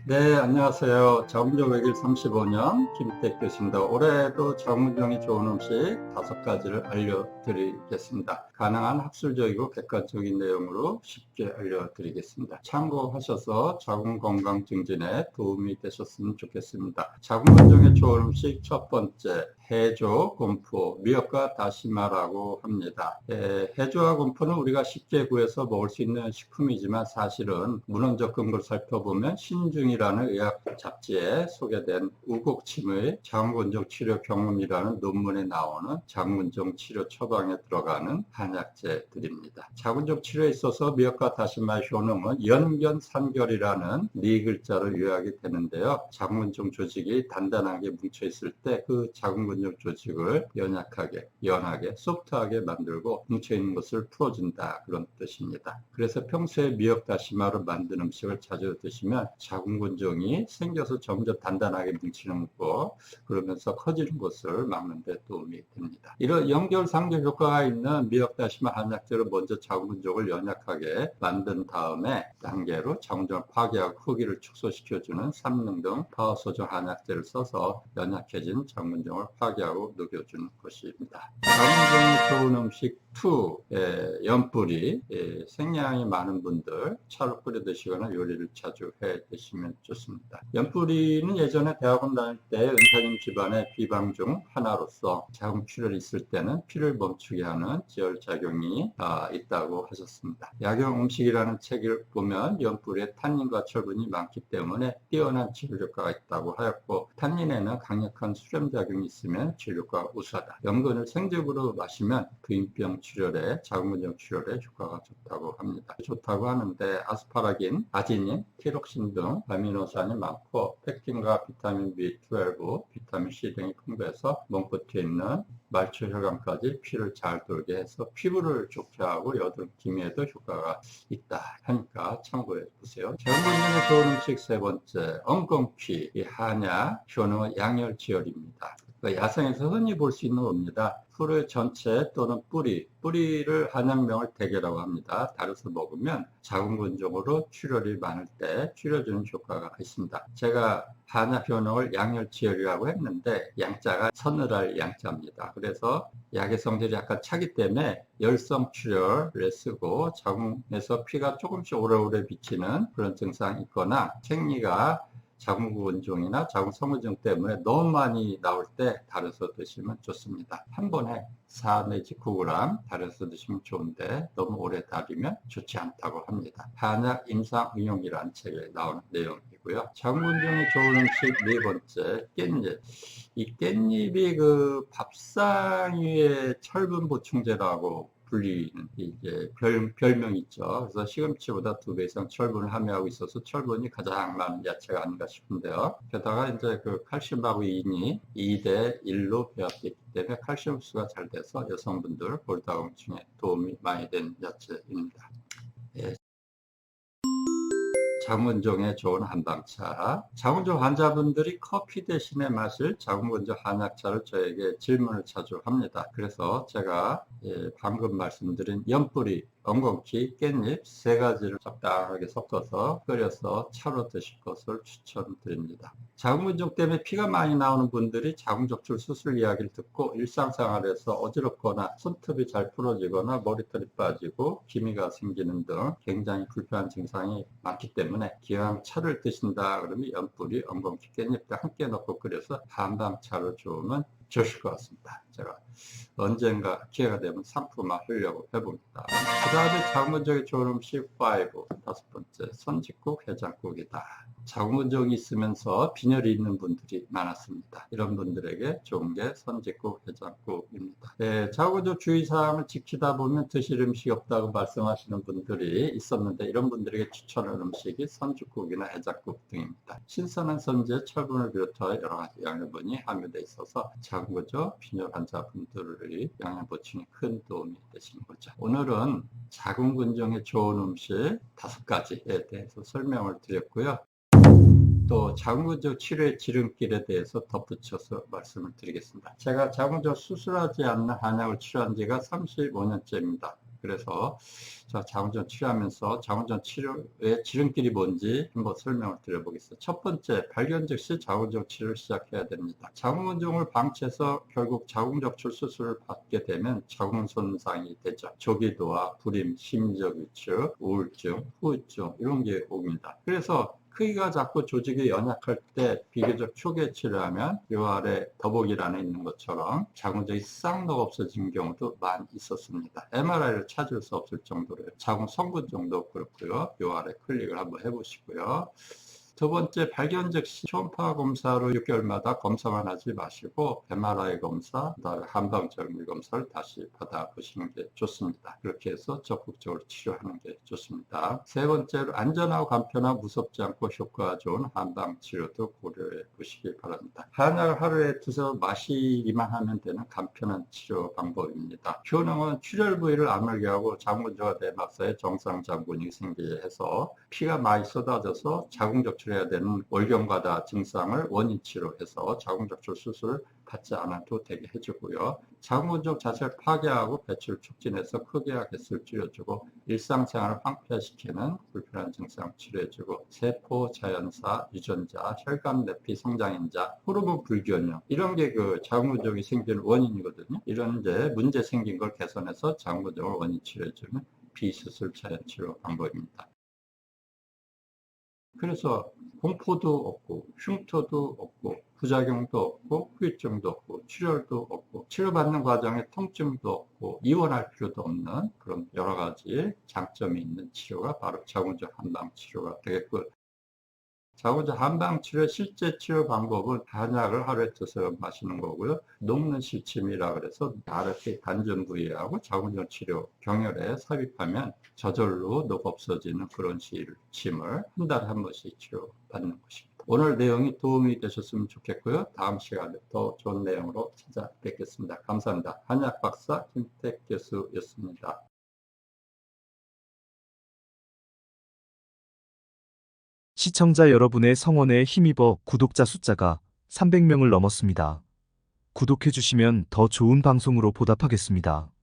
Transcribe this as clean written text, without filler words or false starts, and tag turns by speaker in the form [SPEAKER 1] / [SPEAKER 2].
[SPEAKER 1] 네, 안녕하세요. 자궁조 100일 35년 김택교수입니다. 올해도 자궁종이 좋은 음식 5가지를 알려드리겠습니다. 가능한 학술적이고 객관적인 내용으로 쉽게 알려드리겠습니다. 참고하셔서 자궁 건강 증진에 도움이 되셨으면 좋겠습니다. 자궁건조에 좋은 음식 첫 번째, 해조, 곰포, 미역과 다시마라고 합니다. 해조와 곰포는 우리가 쉽게 구해서 먹을 수 있는 식품이지만 사실은 문헌적 근거를 살펴보면 신중이라는 의학 잡지에 소개된 우곡침의 자궁건조 치료 경험이라는 논문에 나오는 자궁건조 치료 처방에 들어가는 한약재들입니다. 자궁건조 치료에 있어서 미역과 다시마의 효능은 연견산결이라는 네 글자로 요약이 되는데요. 자궁건조 조직이 단단하게 뭉쳐 있을 때 그 자궁건조 조직을 연약하게, 연하게, 소프트하게 만들고 뭉쳐있는 것을 풀어준다, 그런 뜻입니다. 그래서 평소에 미역 다시마로 만든 음식을 자주 드시면 자궁건조이 생겨서 점점 단단하게 뭉치는 거, 그러면서 커지는 것을 막는 데 도움이 됩니다. 이런 연결상결 효과가 있는 미역 다시마 한약재로 먼저 자궁건조를 연약하게 만든 다음에 단계로 자궁정을 파괴하고 크기를 축소시켜주는 삼능 등 파워소정 한약재를 써서 연약해진 자궁건조를 파괴하고 녹여주는 것입니다. 자궁건조에 좋은 음식 2, 연뿌리. 생양이 많은 분들 차로 끓여 드시거나 요리를 자주 해 드시면 좋습니다. 연뿌리는 예전에 대학원 다닐 때 은사님 집안의 비방 중 하나로서 자궁출혈이 있을 때는 피를 멈추게 하는 지혈작용이 있다고 하셨습니다. 약용 음식이라는 책을 보면 연뿌리에 탄닌과 철분이 많기 때문에 뛰어난 치료 효과가 있다고 하였고, 탄닌에는 강력한 수렴작용이 있으면 치료 효과가 우수하다. 연근을 생즙으로 마시면 부인병 치료에, 자궁건조 치료에 효과가 좋다고 합니다. 좋다고 하는데 아스파라긴, 아지닌, 티록신 등 아미노산이 많고 펙틴과 비타민 B12, 비타민 C 등이 풍부해서 몸끝에 있는 말초혈관까지 피를 잘 돌게 해서 피부를 좋게 하고 여드름 기미에도 효과가 있다 하니까 참고해 보세요. 자궁건조에 좋은 음식 3번째, 엉겅퀴. 이 한약 효능은 양혈지혈입니다. 야생에서 흔히 볼 수 있는 겁니다. 풀의 전체 또는 뿌리를 한약명을 대개라고 합니다. 달여서 먹으면 자궁건조로 출혈이 많을 때 줄여주는 효과가 있습니다. 제가 한약 효능을 양혈지혈이라고 했는데 양자가 서늘할 양자입니다. 그래서 약의 성질이 약간 차기 때문에 열성 출혈을 쓰고 자궁에서 피가 조금씩 오래오래 비치는 그런 증상이 있거나 생리가 자궁건조이나 자궁성건조 때문에 너무 많이 나올 때 달여서 드시면 좋습니다. 한 번에 4 내지 9g 달여서 드시면 좋은데 너무 오래 달이면 좋지 않다고 합니다. 한약 임상응용이라는 책에 나오는 내용이고요. 자궁건조에 좋은 음식 4번째, 깻잎. 이 깻잎이 그 밥상 위에 철분 보충제라고 불리는 이제 별명이 있죠. 그래서 시금치보다 2배 이상 철분을 함유하고 있어서 철분이 가장 많은 야채가 아닌가 싶은데요. 게다가 이제 그 칼슘하고 인이 2대 1로 배합되어 있기 때문에 칼슘 흡수가 잘 돼서 여성분들 골다공증에 도움이 많이 되는 야채입니다. 예. 자궁건조에 좋은 한방차. 자궁건조 환자분들이 커피 대신에 마실 자궁건조 한약차를 저에게 질문을 자주 합니다. 그래서 제가 방금 말씀드린 연뿌리, 엉겅퀴, 깻잎 3가지를 적당하게 섞어서 끓여서 차로 드실 것을 추천드립니다. 자궁건조 때문에 피가 많이 나오는 분들이 자궁적출 수술 이야기를 듣고 일상생활에서 어지럽거나 손톱이 잘 부러지거나 머리털이 빠지고 기미가 생기는 등 굉장히 불편한 증상이 많기 때문에 기왕 차를 드신다 그러면 연뿌리, 엉겅퀴, 깻잎도 함께 넣고 끓여서 한방차로 주우면 좋으실 것 같습니다. 제가 언젠가 기회가 되면 상품화 하려고 해봅니다. 그 다음에 자궁건조에 좋은 음식 5, 5번째, 선짓국, 해장국이다. 자궁건조가 있으면서 빈혈이 있는 분들이 많았습니다. 이런 분들에게 좋은 게 선짓국, 해장국입니다. 자궁건조 주의사항을 지키다 보면 드실 음식이 없다고 말씀하시는 분들이 있었는데 이런 분들에게 추천하는 음식이 선짓국이나 해장국 등입니다. 신선한 선지에 철분을 비롯해 여러 가지 영양분이 함유되어 있어서 자궁건조 빈혈 환자분들의 영양 보충에 큰 도움이 되시는 거죠. 오늘은 자궁건조에 좋은 음식 5가지에 대해서 설명을 드렸고요. 또 자궁건조 치료의 지름길에 대해서 덧붙여서 말씀을 드리겠습니다. 제가 자궁건조 수술하지 않는 한약을 치료한 지가 35년째입니다. 그래서 자, 자궁전 치료하면서 자궁전 치료의 지름길이 뭔지 한번 설명을 드려보겠습니다. 첫 번째, 발견 즉시 자궁전 치료를 시작해야 됩니다. 자궁근종을 방치해서 결국 자궁적출 수술을 받게 되면 자궁 손상이 되죠. 조기도와 불임, 심리적 위축, 우울증, 후유증 이런 게 옵니다. 그래서 크기가 작고 조직이 연약할 때 비교적 초기에 치료하면 이 아래 더보기란에 있는 것처럼 자궁적이 싹 없어진 경우도 많이 있었습니다. MRI를 찾을 수 없을 정도로 자궁 성분 정도 그렇고요. 이 아래 클릭을 한번 해보시고요. 두 번째, 발견 즉시 초음파 검사로 6개월마다 검사만 하지 마시고 MRI 검사, 그다음에 한방절미 검사를 다시 받아보시는 게 좋습니다. 그렇게 해서 적극적으로 치료하는 게 좋습니다. 세 번째로, 안전하고 간편하고 무섭지 않고 효과가 좋은 한방 치료도 고려해 보시기 바랍니다. 한약을 하루에 두서 마시기만 하면 되는 간편한 치료 방법입니다. 효능은 출혈 부위를 아물게 하고 자궁근조가 내막사에 정상 자궁근육이 생기게 해서 피가 많이 쏟아져서 자궁적 해야 되는 월경과다 증상을 원인 치료해서 자궁적출 수술을 받지 않아도 되게 해주고요. 자궁근종 자체를 파괴하고 배출을 촉진해서 크기와 개수를 줄여주고 일상생활을 황폐화시키는 불편한 증상 치료해주고 세포 자연사, 유전자, 혈관 내피 성장인자, 호르몬 불균형 이런 게 그 자궁근종이 생기는 원인이거든요. 이런 이제 문제 생긴 걸 개선해서 자궁근종을 원인 치료해주는 비수술 자연 치료 방법입니다. 그래서 공포도 없고 흉터도 없고 부작용도 없고 후유증도 없고 출혈도 없고 치료받는 과정에 통증도 없고 입원할 필요도 없는 그런 여러 가지 장점이 있는 치료가 바로 자궁적 한방 치료가 되겠고, 자궁적 한방 치료의 실제 치료 방법은 한약을 하루에 두서 마시는 거고요. 녹는 실침이라 그래서 RFK 단전 부위하고 자궁전 치료 경혈에 삽입하면 저절로 녹 없어지는 그런 실침을 한 달에 한 번씩 치료받는 것입니다. 오늘 내용이 도움이 되셨으면 좋겠고요. 다음 시간에 더 좋은 내용으로 찾아뵙겠습니다. 감사합니다. 한약 박사 김택 교수였습니다.
[SPEAKER 2] 시청자 여러분의 성원에 힘입어 구독자 숫자가 300명을 넘었습니다. 구독해주시면 더 좋은 방송으로 보답하겠습니다.